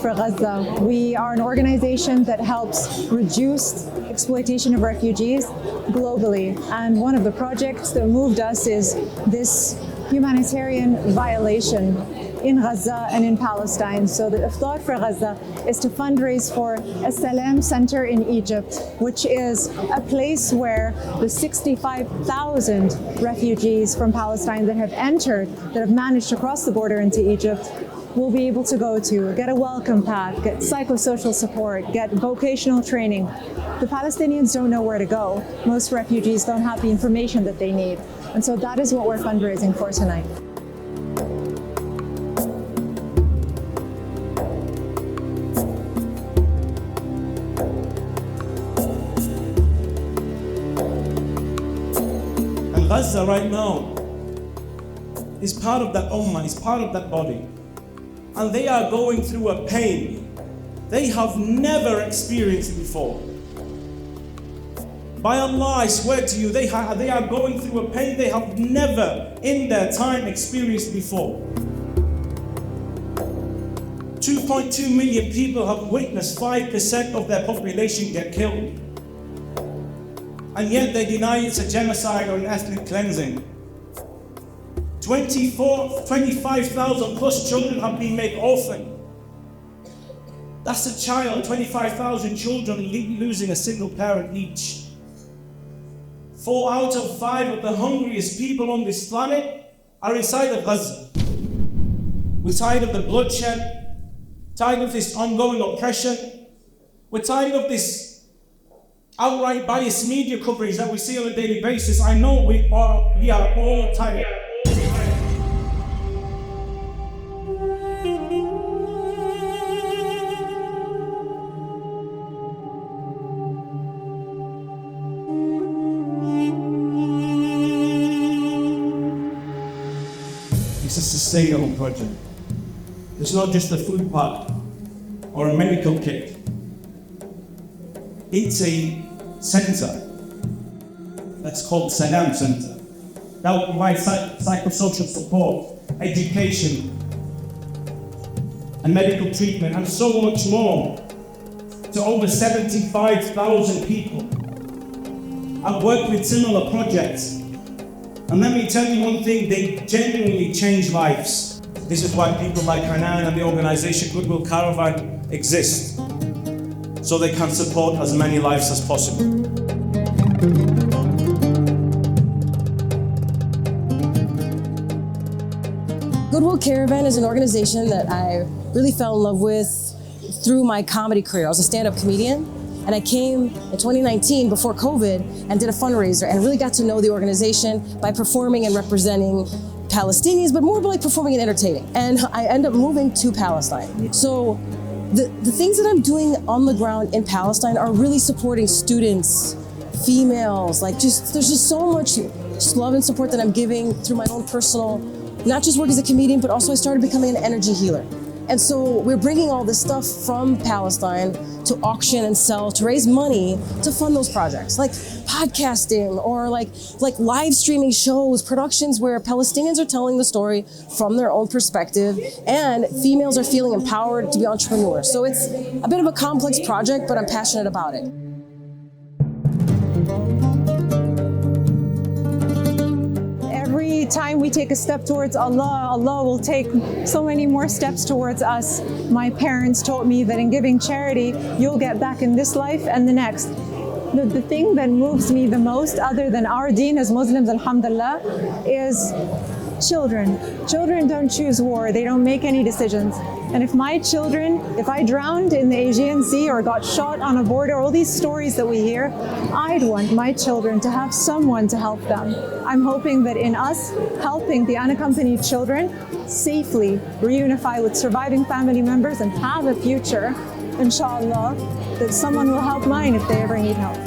for Gaza. We are an organization that helps reduce exploitation of refugees globally. And one of the projects that moved us is this humanitarian violation in Gaza and in Palestine. So the Iftar for Gaza is to fundraise for a Salam center in Egypt, which is a place where the 65,000 refugees from Palestine that have entered, that have managed to cross the border into Egypt, will be able to go to, get a welcome pack, get psychosocial support, get vocational training. The Palestinians don't know where to go. Most refugees don't have the information that they need. And so that is what we're fundraising for tonight. Gaza right now is part of that ummah, is part of that body. And they are going through a pain they have never experienced before. By Allah, I swear to you, they are going through a pain they have never in their time experienced before. 2.2 million people have witnessed 5% of their population get killed. And yet they deny it's a genocide or an ethnic cleansing. 25,000 plus children have been made orphan. That's a child, 25,000 children losing a single parent each. 4 out of 5 of the hungriest people on this planet are inside of Gaza. We're tired of the bloodshed, tired of this ongoing oppression. We're tired of this outright biased media coverage that we see on a daily basis. I know we are all tired. It's a sustainable project. It's not just a food pack or a medical kit. It's a center that's called Salam Center that will provide psychosocial support, education, and medical treatment, and so much more to over 75,000 people. I've worked with similar projects, and let me tell you one thing, they genuinely change lives. This is why people like Hanan and the organization Goodwill Caravan exist, so they can support as many lives as possible. Goodwill Caravan is an organization that I really fell in love with through my comedy career. I was a stand-up comedian, and I came in 2019 before COVID and did a fundraiser and really got to know the organization by performing and representing Palestinians, but more like performing and entertaining. And I ended up moving to Palestine. So the things that I'm doing on the ground in Palestine are really supporting students, females, there's just so much love and support that I'm giving through my own personal, not just work as a comedian, but also I started becoming an energy healer. And so we're bringing all this stuff from Palestine to auction and sell to raise money to fund those projects, like podcasting or like live streaming shows, productions where Palestinians are telling the story from their own perspective and females are feeling empowered to be entrepreneurs. So it's a bit of a complex project, but I'm passionate about it. Every time we take a step towards Allah, Allah will take so many more steps towards us. My parents told me that in giving charity, you'll get back in this life and the next. The thing that moves me the most, other than our deen as Muslims, alhamdulillah, is children. Children don't choose war, they don't make any decisions. And if I drowned in the Aegean Sea or got shot on a border, all these stories that we hear, I'd want my children to have someone to help them. I'm hoping that in us helping the unaccompanied children safely reunify with surviving family members and have a future, inshallah, that someone will help mine if they ever need help.